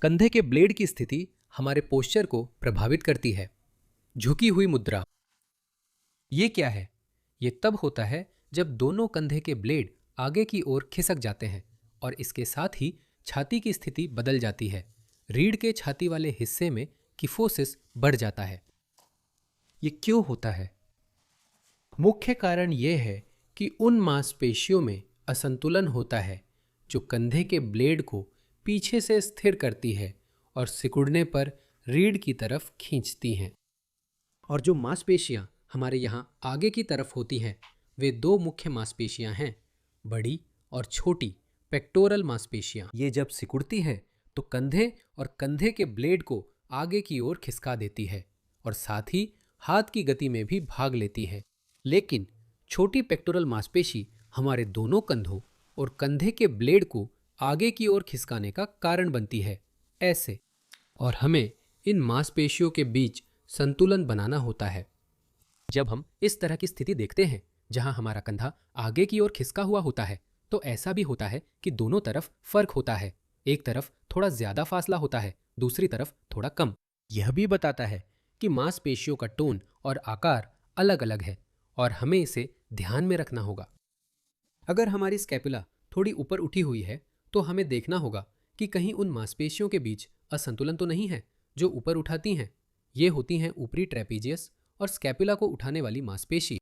कंधे के ब्लेड की स्थिति हमारे पोस्चर को प्रभावित करती है। झुकी हुई मुद्रा, ये क्या है? ये तब होता है जब दोनों कंधे के ब्लेड आगे की ओर खिसक जाते हैं और इसके साथ ही छाती की स्थिति बदल जाती है। रीढ़ के छाती वाले हिस्से में किफोसिस बढ़ जाता है। ये क्यों होता है? मुख्य कारण यह है कि उन मांसपेशियों में असंतुलन होता है जो कंधे के ब्लेड को पीछे से स्थिर करती है और सिकुड़ने पर रीढ़ की तरफ खींचती हैं। और जो मांसपेशियां हमारे यहाँ आगे की तरफ होती हैं, वे दो मुख्य मांसपेशियां हैं, बड़ी और छोटी पेक्टोरल मांसपेशियां। ये जब सिकुड़ती हैं तो कंधे और कंधे के ब्लेड को आगे की ओर खिसका देती है और साथ ही हाथ की गति में भी भाग लेती है। लेकिन छोटी पेक्टोरल मांसपेशी हमारे दोनों कंधों और कंधे के ब्लेड को आगे की ओर खिसकाने का कारण बनती है, ऐसे। और हमें इन मांसपेशियों के बीच संतुलन बनाना होता है। जब हम इस तरह की स्थिति देखते हैं जहां हमारा कंधा आगे की ओर खिसका हुआ होता है, तो ऐसा भी होता है कि दोनों तरफ फर्क होता है। एक तरफ थोड़ा ज्यादा फासला होता है, दूसरी तरफ थोड़ा कम। यह भी बताता है कि मांसपेशियों का टोन और आकार अलग अलग है और हमें इसे ध्यान में रखना होगा। अगर हमारी स्कैपुला थोड़ी ऊपर उठी हुई है तो हमें देखना होगा कि कहीं उन मांसपेशियों के बीच असंतुलन तो नहीं है जो ऊपर उठाती हैं। ये होती हैं ऊपरी ट्रेपीजियस और स्कैपुला को उठाने वाली मांसपेशी,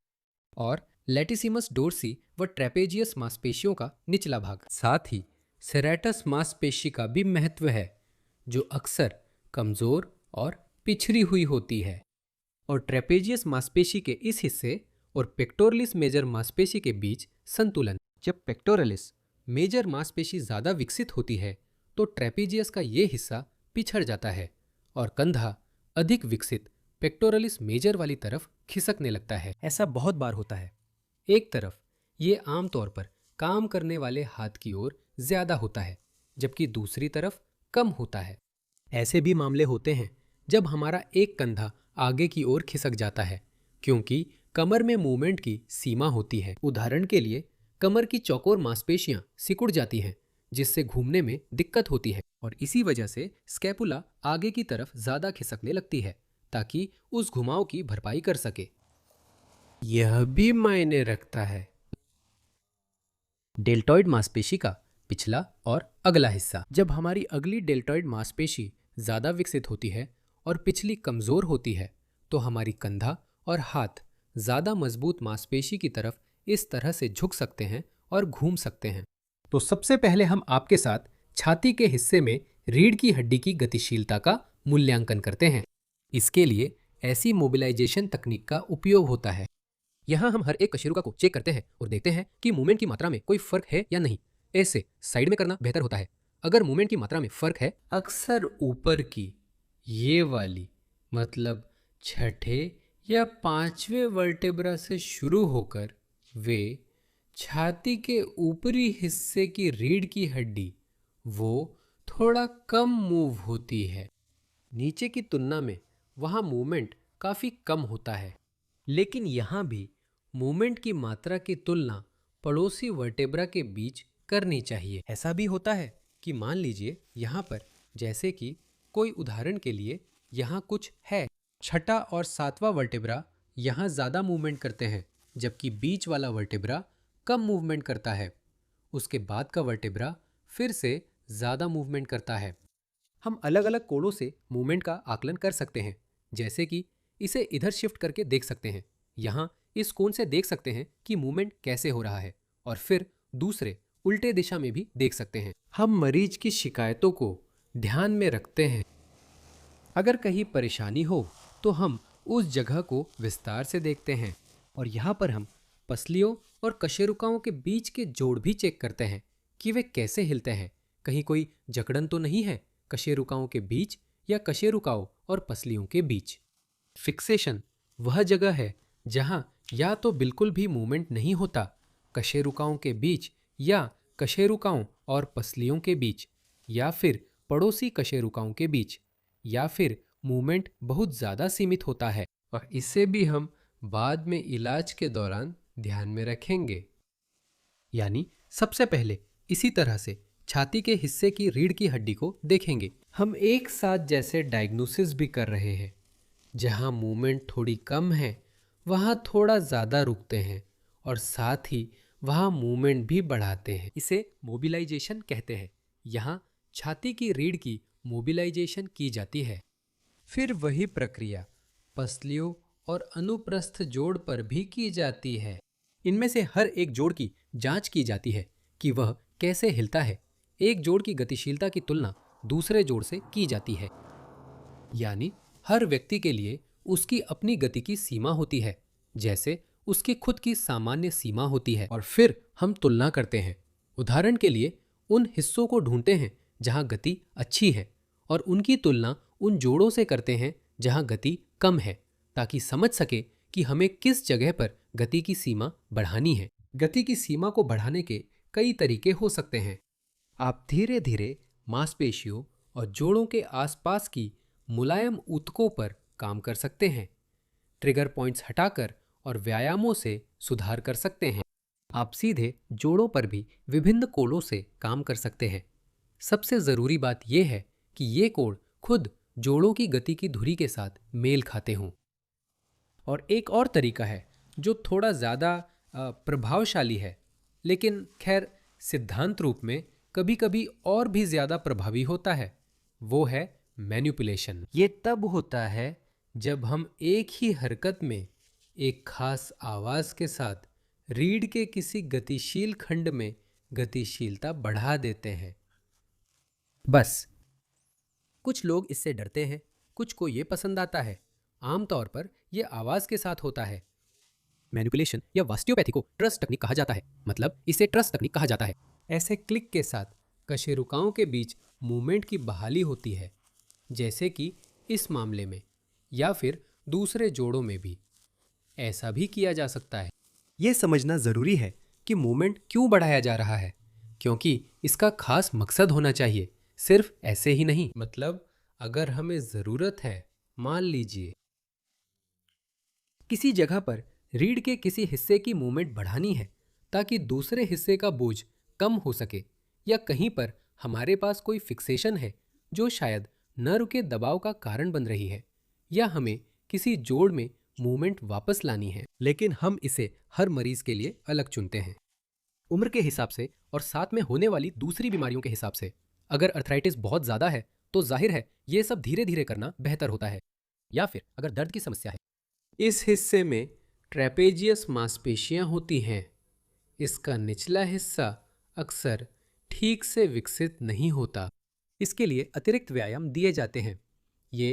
और लैटिसिमस डोर्सी व ट्रेपेजियस मांसपेशियों का निचला भाग। साथ ही सेरेटस मांसपेशी का भी महत्व है, जो अक्सर कमजोर और पिछड़ी हुई होती है। और ट्रेपेजियस मांसपेशी के इस हिस्से और पेक्टोरलिस मेजर मांसपेशी के बीच संतुलन। जब पेक्टोरलिस मेजर मांसपेशी ज्यादा विकसित होती है तो ट्रेपेजियस का ये हिस्सा पिछड़ जाता है और कंधा अधिक विकसित पेक्टोरलिस मेजर वाली तरफ खिसकने लगता है। ऐसा बहुत बार होता है। एक तरफ ये आमतौर पर काम करने वाले हाथ की ओर ज्यादा होता है, जबकि दूसरी तरफ कम होता है। ऐसे भी मामले होते हैं जब हमारा एक कंधा आगे की ओर खिसक जाता है, क्योंकि कमर में मूवमेंट की सीमा होती है। उदाहरण के लिए कमर की चौकोर मांसपेशियां सिकुड़ जाती हैं, जिससे घूमने में दिक्कत होती है, और इसी वजह से स्कैपुला आगे की तरफ ज्यादा खिसकने लगती है ताकि उस घुमाव की भरपाई कर सके। यह भी मायने रखता है। डेल्टॉइड मांसपेशी का पिछला और अगला हिस्सा। जब हमारी अगली डेल्टॉइड मांसपेशी ज्यादा विकसित होती है और पिछली कमजोर होती है तो हमारी कंधा और हाथ ज्यादा मजबूत मांसपेशी की तरफ इस तरह से झुक सकते हैं और घूम सकते हैं। तो सबसे पहले हम आपके साथ छाती के हिस्से में रीढ़ की हड्डी की गतिशीलता का मूल्यांकन करते हैं। इसके लिए ऐसी मोबिलाइजेशन तकनीक का उपयोग होता है। यहाँ हम हर एक कशेरुका को चेक करते हैं और देखते हैं कि मूवमेंट की मात्रा में कोई फर्क है या नहीं। ऐसे साइड में करना बेहतर होता है। अगर मूवमेंट की मात्रा में फर्क है, अक्सर ऊपर की ये वाली, मतलब छठे या पांचवें वर्टेब्रा से शुरू होकर वे छाती के ऊपरी हिस्से की रीढ़ की हड्डी, वो थोड़ा कम मूव होती है। नीचे की तुलना में वहाँ मूवमेंट काफ़ी कम होता है, लेकिन यहाँ भी मूवमेंट की मात्रा की तुलना पड़ोसी वर्टेब्रा के बीच करनी चाहिए। ऐसा भी होता है कि मान लीजिए यहाँ पर, जैसे कि कोई उदाहरण के लिए यहाँ कुछ है, छठा और सातवां वर्टेब्रा यहाँ ज़्यादा मूवमेंट करते हैं, जबकि बीच वाला वर्टेब्रा कम मूवमेंट करता है। उसके बाद का वर्टेब्रा फिर से ज़्यादा मूवमेंट करता है। हम अलग अलग कोणों से मूवमेंट का आकलन कर सकते हैं, जैसे कि इसे इधर शिफ्ट करके देख सकते हैं। यहाँ इस कोण से देख सकते हैं कि मूवमेंट कैसे हो रहा है, और फिर दूसरे उल्टे दिशा में भी देख सकते हैं। हम मरीज की शिकायतों को ध्यान में रखते हैं। अगर कहीं परेशानी हो तो हम उस जगह को विस्तार से देखते हैं, और यहाँ पर हम पसलियों और कशेरुकाओं के बीच के जोड़ भी चेक करते हैं कि वे कैसे हिलते हैं। कहीं कोई जकड़न तो नहीं है कशेरुकाओं के बीच या कशेरुकाओं और पसलियों के बीच। फिक्सेशन वह जगह है जहाँ या तो बिल्कुल भी मूवमेंट नहीं होता कशेरुकाओं के बीच या कशेरुकाओं और पसलियों के बीच, या फिर पड़ोसी कशेरुकाओं के बीच, या फिर मूवमेंट बहुत ज़्यादा सीमित होता है, और इसे भी हम बाद में इलाज के दौरान ध्यान में रखेंगे। यानी सबसे पहले इसी तरह से छाती के हिस्से की रीढ़ की हड्डी को देखेंगे। हम एक साथ जैसे डायग्नोसिस भी कर रहे हैं। जहां मूवमेंट थोड़ी कम है वहां थोड़ा ज़्यादा रुकते हैं और साथ ही वहां मूवमेंट भी बढ़ाते हैं। इसे मोबिलाइजेशन कहते हैं। यहाँ छाती की रीढ़ की मोबिलाइजेशन की जाती है। फिर वही प्रक्रिया पसलियों और अनुप्रस्थ जोड़ पर भी की जाती है। इनमें से हर एक जोड़ की जांच की जाती है कि वह कैसे हिलता है। एक जोड़ की गतिशीलता की तुलना दूसरे जोड़ से की जाती है। यानी हर व्यक्ति के लिए उसकी अपनी गति की सीमा होती है, जैसे उसकी खुद की सामान्य सीमा होती है, और फिर हम तुलना करते हैं। उदाहरण के लिए उन हिस्सों को ढूंढते हैं जहां गति अच्छी है और उनकी तुलना उन जोड़ों से करते हैं जहां गति कम है, ताकि समझ सके कि हमें किस जगह पर गति की सीमा बढ़ानी है। गति की सीमा को बढ़ाने के कई तरीके हो सकते हैं। आप धीरे धीरे मांसपेशियों और जोड़ों के आसपास की मुलायम ऊतकों पर काम कर सकते हैं। ट्रिगर पॉइंट्स हटाकर और व्यायामों से सुधार कर सकते हैं। आप सीधे जोड़ों पर भी विभिन्न कोणों से काम कर सकते हैं। सबसे ज़रूरी बात यह है कि ये कोण खुद जोड़ों की गति की धुरी के साथ मेल खाते हों। और एक और तरीका है जो थोड़ा ज़्यादा प्रभावशाली है, लेकिन खैर सिद्धांत रूप में कभी कभी और भी ज़्यादा प्रभावी होता है। वो है मैनिपुलेशन। ये तब होता है जब हम एक ही हरकत में एक खास आवाज़ के साथ रीढ़ के किसी गतिशील खंड में गतिशीलता बढ़ा देते हैं। बस कुछ लोग इससे डरते हैं, कुछ को ये पसंद आता है। आमतौर पर यह आवाज़ के साथ होता है। मैनिपुलेशन या वास्टियोपैथी को ट्रस्ट तकनीक कहा जाता है, मतलब इसे ट्रस्ट तकनीक कहा जाता है। ऐसे क्लिक के साथ कशेरुकाओं के बीच मूवमेंट की बहाली होती है, जैसे कि इस मामले में, या फिर दूसरे जोड़ों में भी। ऐसा भी किया जा सकता है। यह समझना ज़रूरी है कि मूवमेंट क्यों बढ़ाया जा रहा है, क्योंकि इसका खास मकसद होना चाहिए, सिर्फ ऐसे ही नहीं। मतलब अगर हमें ज़रूरत है, मान लीजिए किसी जगह पर रीढ़ के किसी हिस्से की मूवमेंट बढ़ानी है ताकि दूसरे हिस्से का बोझ कम हो सके, या कहीं पर हमारे पास कोई फिक्सेशन है जो शायद नर्व के दबाव का कारण बन रही है, या हमें किसी जोड़ में मूवमेंट वापस लानी है, लेकिन हम इसे हर मरीज के लिए अलग चुनते हैं, उम्र के हिसाब से और साथ में होने वाली दूसरी बीमारियों के हिसाब से। अगर अर्थराइटिस बहुत ज़्यादा है तो जाहिर है ये सब धीरे धीरे करना बेहतर होता है, या फिर अगर दर्द की समस्या है। इस हिस्से में ट्रेपेजियस मांसपेशियां होती हैं। इसका निचला हिस्सा अक्सर ठीक से विकसित नहीं होता। इसके लिए अतिरिक्त व्यायाम दिए जाते हैं। ये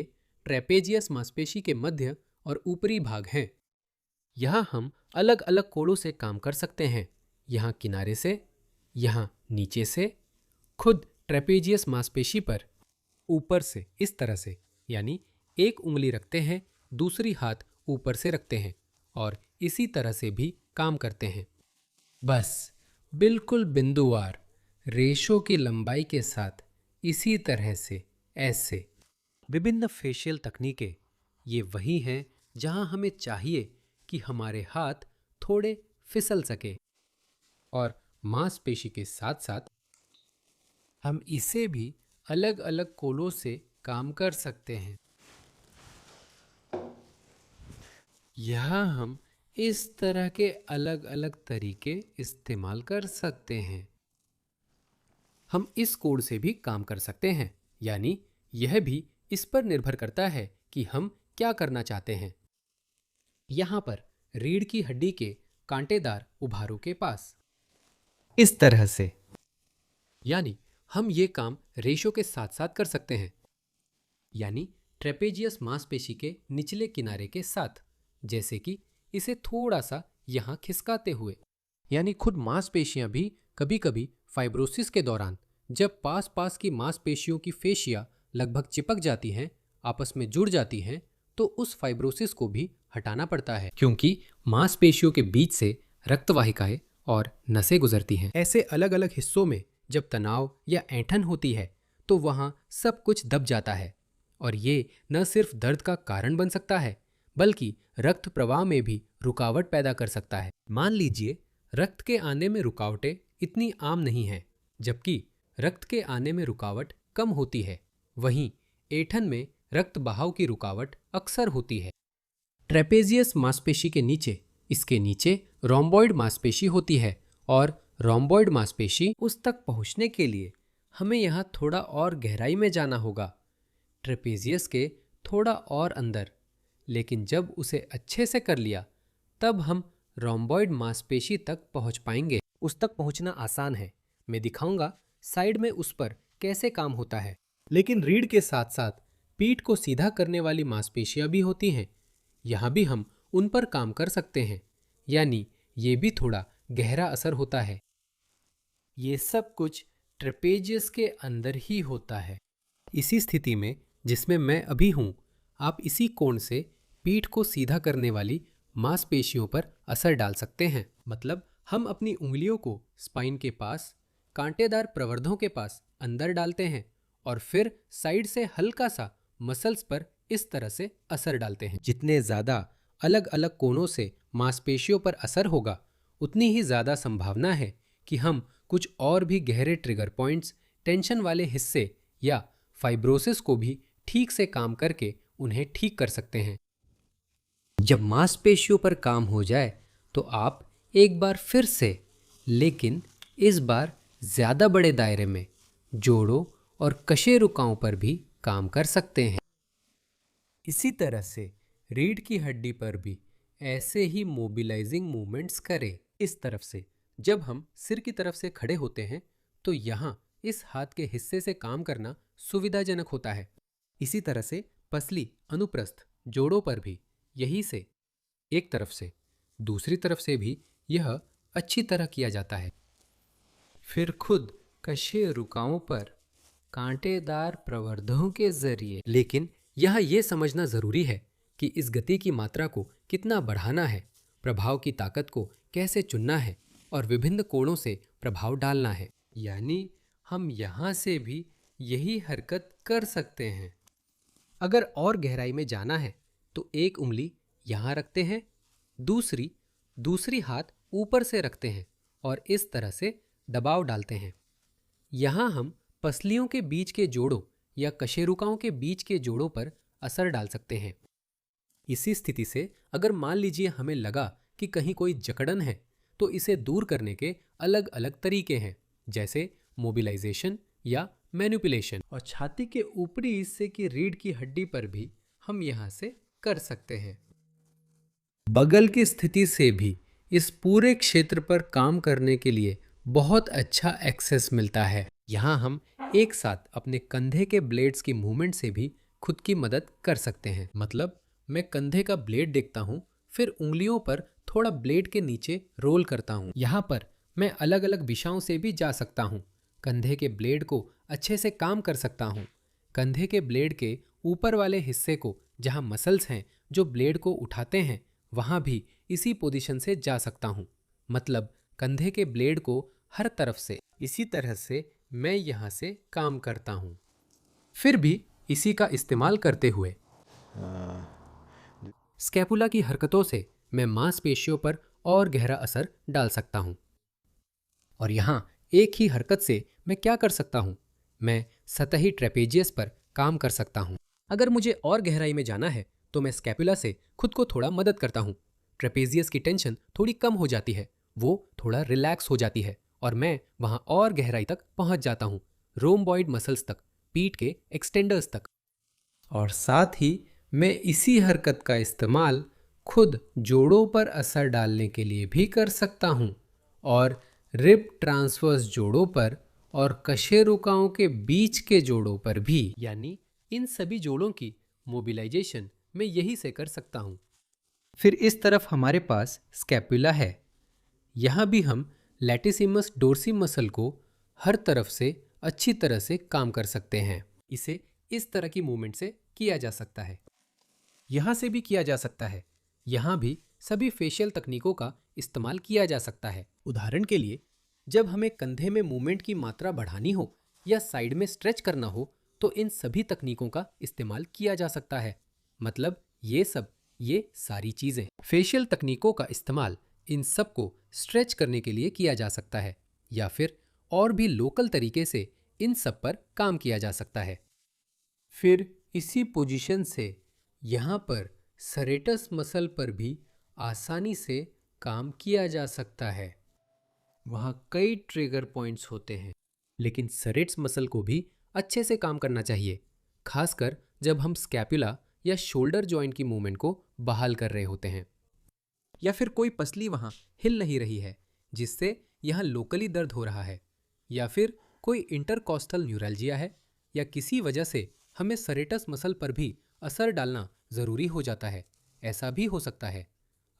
ट्रेपेजियस मांसपेशी के मध्य और ऊपरी भाग हैं। यहाँ हम अलग अलग कोणों से काम कर सकते हैं। यहाँ किनारे से, यहाँ नीचे से, खुद ट्रेपेजियस मांसपेशी पर ऊपर से, इस तरह से, यानी एक उंगली रखते हैं, दूसरी हाथ ऊपर से रखते हैं और इसी तरह से भी काम करते हैं। बस बिल्कुल बिंदुवार रेशों की लंबाई के साथ इसी तरह से, ऐसे। विभिन्न फेशियल तकनीकें ये वही हैं जहां हमें चाहिए कि हमारे हाथ थोड़े फिसल सके, और मांसपेशी के साथ साथ हम इसे भी अलग अलग कोणों से काम कर सकते हैं। यहाँ हम इस तरह के अलग अलग तरीके इस्तेमाल कर सकते हैं। हम इस कोण से भी काम कर सकते हैं, यानी यह भी इस पर निर्भर करता है कि हम क्या करना चाहते हैं। यहाँ पर रीढ़ की हड्डी के कांटेदार उभारों के पास, इस तरह से, यानी हम ये काम रेशों के साथ साथ कर सकते हैं, यानी ट्रेपेजियस मांसपेशी के निचले किनारे के साथ, जैसे कि इसे थोड़ा सा यहाँ खिसकाते हुए। यानी खुद मांसपेशियां भी कभी कभी फाइब्रोसिस के दौरान, जब पास पास की मांसपेशियों की फेशिया लगभग चिपक जाती हैं, आपस में जुड़ जाती हैं, तो उस फाइब्रोसिस को भी हटाना पड़ता है, क्योंकि मांसपेशियों के बीच से रक्तवाहिकाएं और नसें गुजरती हैं। ऐसे अलग अलग हिस्सों में जब तनाव या ऐंठन होती है तो वहाँ सब कुछ दब जाता है, और ये न सिर्फ दर्द का कारण बन सकता है बल्कि रक्त प्रवाह में भी रुकावट पैदा कर सकता है। मान लीजिए रक्त के आने में रुकावटें इतनी आम नहीं हैं, जबकि रक्त के आने में रुकावट कम होती है, वहीं ऐंठन में रक्त बहाव की रुकावट अक्सर होती है। ट्रेपेजियस मांसपेशी के नीचे, इसके नीचे रोम्बॉइड मांसपेशी होती है और रोम्बॉइड मांसपेशी उस तक पहुंचने के लिए हमें यहाँ थोड़ा और गहराई में जाना होगा, ट्रेपेजियस के थोड़ा और अंदर। लेकिन जब उसे अच्छे से कर लिया तब हम रोम्बॉइड मांसपेशी तक पहुंच पाएंगे। उस तक पहुंचना आसान है, मैं दिखाऊंगा साइड में उस पर कैसे काम होता है। लेकिन रीढ़ के साथ साथ पीठ को सीधा करने वाली मांसपेशियां भी होती हैं, यहाँ भी हम उन पर काम कर सकते हैं, यानी ये भी थोड़ा गहरा असर होता है। ये सब कुछ ट्रेपेजियस के अंदर ही होता है। इसी स्थिति में जिसमें मैं अभी हूँ, आप इसी कोण से पीठ को सीधा करने वाली मांसपेशियों पर असर डाल सकते हैं। मतलब हम अपनी उंगलियों को स्पाइन के पास, कांटेदार प्रवर्धों के पास अंदर डालते हैं और फिर साइड से हल्का सा मसल्स पर इस तरह से असर डालते हैं। जितने ज़्यादा अलग अलग कोणों से मांसपेशियों पर असर होगा, उतनी ही ज़्यादा संभावना है कि हम कुछ और भी गहरे ट्रिगर पॉइंट्स, टेंशन वाले हिस्से या फाइब्रोसिस को भी ठीक से काम करके उन्हें ठीक कर सकते हैं। जब मांसपेशियों पर काम हो जाए तो आप एक बार फिर से, लेकिन इस बार ज़्यादा बड़े दायरे में, जोड़ों और कशेरुकाओं पर भी काम कर सकते हैं। इसी तरह से रीढ़ की हड्डी पर भी ऐसे ही मोबिलाइजिंग मूवमेंट्स करें। इस तरफ से जब हम सिर की तरफ से खड़े होते हैं तो यहाँ इस हाथ के हिस्से से काम करना सुविधाजनक होता है। इसी तरह से पसली, अनुप्रस्थ, जोड़ों पर भी यही से एक तरफ से दूसरी तरफ से भी यह अच्छी तरह किया जाता है। फिर खुद कशेरुकाओं पर कांटेदार प्रवर्धों के जरिए। लेकिन यहाँ ये समझना ज़रूरी है कि इस गति की मात्रा को कितना बढ़ाना है, प्रभाव की ताकत को कैसे चुनना है और विभिन्न कोणों से प्रभाव डालना है। यानी हम यहाँ से भी यही हरकत कर सकते हैं। अगर और गहराई में जाना है तो एक उंगली यहाँ रखते हैं, दूसरी हाथ ऊपर से रखते हैं और इस तरह से दबाव डालते हैं। यहाँ हम पसलियों के बीच के जोड़ों या कशेरुकाओं के बीच के जोड़ों पर असर डाल सकते हैं। इसी स्थिति से अगर मान लीजिए हमें लगा कि कहीं कोई जकड़न है तो इसे दूर करने के अलग अलग तरीके हैं, जैसे मोबिलाइजेशन या मैनिपुलेशन। और छाती के ऊपरी हिस्से की रीढ़ की हड्डी पर भी हम यहाँ से कर सकते हैं। बगल की स्थिति से भी इस पूरे क्षेत्र पर काम करने के लिए बहुत अच्छा एक्सेस मिलता है। यहाँ हम एक साथ अपने कंधे के ब्लेड्स की मूवमेंट से भी खुद की मदद कर सकते हैं। मतलब मैं कंधे का ब्लेड देखता हूँ, फिर उंगलियों पर थोड़ा ब्लेड के नीचे रोल करता हूँ। यहाँ पर मैं अलग अलग दिशाओं से भी जा सकता हूँ। कंधे के ब्लेड को अच्छे से काम कर सकता हूँ। कंधे के ब्लेड के ऊपर वाले हिस्से को, जहाँ मसल्स हैं जो ब्लेड को उठाते हैं, वहाँ भी इसी पोजीशन से जा सकता हूँ। मतलब कंधे के ब्लेड को हर तरफ से इसी तरह से मैं यहाँ से काम करता हूँ। फिर भी इसी का इस्तेमाल करते हुए स्कैपुला की हरकतों से मैं मांसपेशियों पर और गहरा असर डाल सकता हूँ। और यहाँ एक ही हरकत से मैं क्या कर सकता हूँ? मैं सतही ट्रेपेजियस पर काम कर सकता हूँ। अगर मुझे और गहराई में जाना है तो मैं स्कैपुला से खुद को थोड़ा मदद करता हूँ। ट्रेपेजियस की टेंशन थोड़ी कम हो जाती है, वो थोड़ा रिलैक्स हो जाती है और मैं वहाँ और गहराई तक पहुँच जाता हूँ, रोम्बॉइड मसल्स तक, पीठ के एक्सटेंडर्स तक। और साथ ही मैं इसी हरकत का इस्तेमाल खुद जोड़ों पर असर डालने के लिए भी कर सकता हूँ और रिब ट्रांसवर्स जोड़ों पर और कशेरुकाओं के बीच के जोड़ों पर भी। यानी इन सभी जोड़ों की मोबिलाइजेशन मैं यही से कर सकता हूँ। फिर इस तरफ हमारे पास स्कैपुला है। यहाँ भी हम लैटिसिमस डोर्सी मसल को हर तरफ से अच्छी तरह से काम कर सकते हैं। इसे इस तरह की मूवमेंट से किया जा सकता है, यहाँ से भी किया जा सकता है। यहाँ भी सभी फेशियल तकनीकों का इस्तेमाल किया जा सकता है। उदाहरण के लिए जब हमें कंधे में मूवमेंट की मात्रा बढ़ानी हो या साइड में स्ट्रेच करना हो तो इन सभी तकनीकों का इस्तेमाल किया जा सकता है। मतलब ये सारी चीज़ें, फेशियल तकनीकों का इस्तेमाल इन सब को स्ट्रेच करने के लिए किया जा सकता है या फिर और भी लोकल तरीके से इन सब पर काम किया जा सकता है। फिर इसी पोजीशन से यहाँ पर सरेटस मसल पर भी आसानी से काम किया जा सकता है। वहाँ कई ट्रिगर पॉइंट्स होते हैं, लेकिन सरेट्स मसल को भी अच्छे से काम करना चाहिए, खासकर जब हम स्कैपुला या शोल्डर जॉइंट की मूवमेंट को बहाल कर रहे होते हैं, या फिर कोई पसली वहाँ हिल नहीं रही है जिससे यहाँ लोकली दर्द हो रहा है, या फिर कोई इंटरकॉस्टल न्यूरल्जिया है, या किसी वजह से हमें सरेटस मसल पर भी असर डालना ज़रूरी हो जाता है। ऐसा भी हो सकता है।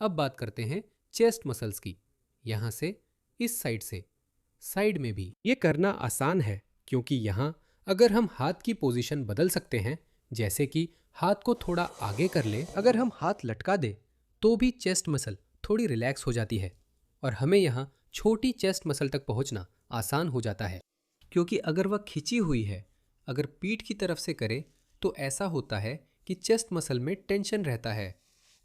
अब बात करते हैं चेस्ट मसल्स की। यहाँ से इस साइड से साइड में भी ये करना आसान है, क्योंकि यहाँ अगर हम हाथ की पोजीशन बदल सकते हैं, जैसे कि हाथ को थोड़ा आगे कर ले, अगर हम हाथ लटका दे तो भी चेस्ट मसल थोड़ी रिलैक्स हो जाती है और हमें यहाँ छोटी चेस्ट मसल तक पहुँचना आसान हो जाता है। क्योंकि अगर वह खिंची हुई है, अगर पीठ की तरफ से करे तो ऐसा होता है कि चेस्ट मसल में टेंशन रहता है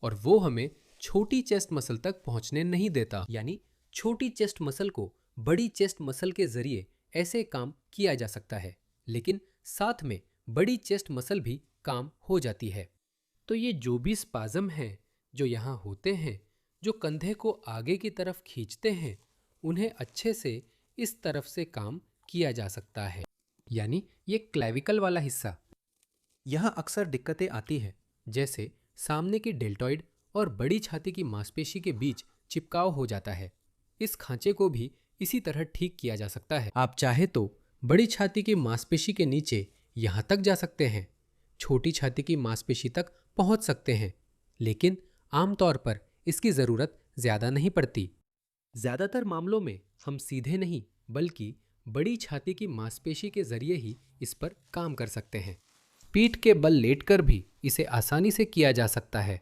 और वो हमें छोटी चेस्ट मसल तक पहुँचने नहीं देता। यानी छोटी चेस्ट मसल को बड़ी चेस्ट मसल के जरिए ऐसे काम किया जा सकता है, लेकिन साथ में बड़ी चेस्ट मसल भी काम हो जाती है। तो ये जो भी स्पाज़म हैं जो यहाँ होते हैं, जो कंधे को आगे की तरफ खींचते हैं, उन्हें अच्छे से इस तरफ से काम किया जा सकता है। यानी ये क्लेविकल वाला हिस्सा, यहाँ अक्सर दिक्कतें आती हैं, जैसे सामने की डेल्टॉइड और बड़ी छाती की मांसपेशी के बीच चिपकाव हो जाता है। इस खांचे को भी इसी तरह ठीक किया जा सकता है। आप चाहे तो बड़ी छाती की मांसपेशी के नीचे यहाँ तक जा सकते हैं, छोटी छाती की मांसपेशी तक पहुँच सकते हैं, लेकिन आमतौर पर इसकी ज़रूरत ज़्यादा नहीं पड़ती। ज़्यादातर मामलों में हम सीधे नहीं बल्कि बड़ी छाती की मांसपेशी के जरिए ही इस पर काम कर सकते हैं। पीठ के बल लेटकर भी इसे आसानी से किया जा सकता है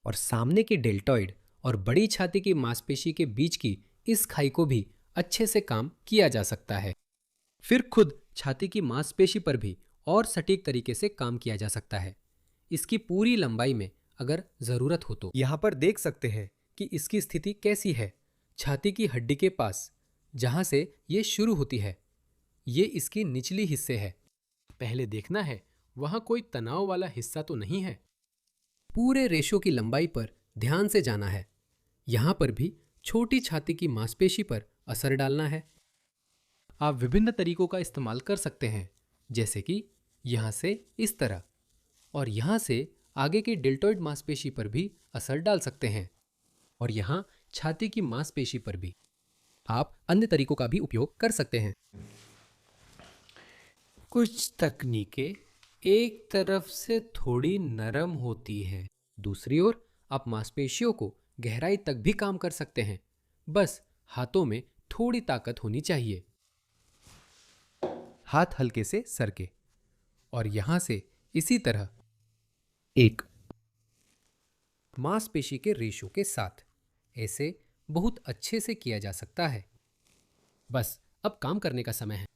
और सामने की डेल्टॉइड और बड़ी छाती की मांसपेशी के बीच की इस खाई को भी अच्छे से काम किया जा सकता है। फिर खुद छाती की मांसपेशी पर भी और सटीक तरीके से काम किया जा सकता है, इसकी पूरी लंबाई में अगर ज़रूरत हो तो। यहाँ पर देख सकते हैं कि इसकी स्थिति कैसी है। छाती की हड्डी के पास जहाँ से ये शुरू होती है, ये इसकी निचली हिस्से है। पहले देखना है वहाँ कोई तनाव वाला हिस्सा तो नहीं है। पूरे रेशो की लंबाई पर ध्यान से जाना है। यहाँ पर भी छोटी छाती की मांसपेशी पर असर डालना है। आप विभिन्न तरीकों का इस्तेमाल कर सकते हैं, जैसे कि यहाँ से इस तरह और यहाँ से आगे की डेल्टॉइड मांसपेशी पर भी असर डाल सकते हैं और यहाँ छाती की मांसपेशी पर भी। आप अन्य तरीकों का भी उपयोग कर सकते हैं। कुछ तकनीकें एक तरफ से थोड़ी नरम होती है, दूसरी ओर आप मांसपेशियों को गहराई तक भी काम कर सकते हैं। बस हाथों में थोड़ी ताकत होनी चाहिए। हाथ हल्के से सरके और यहां से इसी तरह एक मांसपेशी के रेशो के साथ ऐसे बहुत अच्छे से किया जा सकता है। बस अब काम करने का समय है।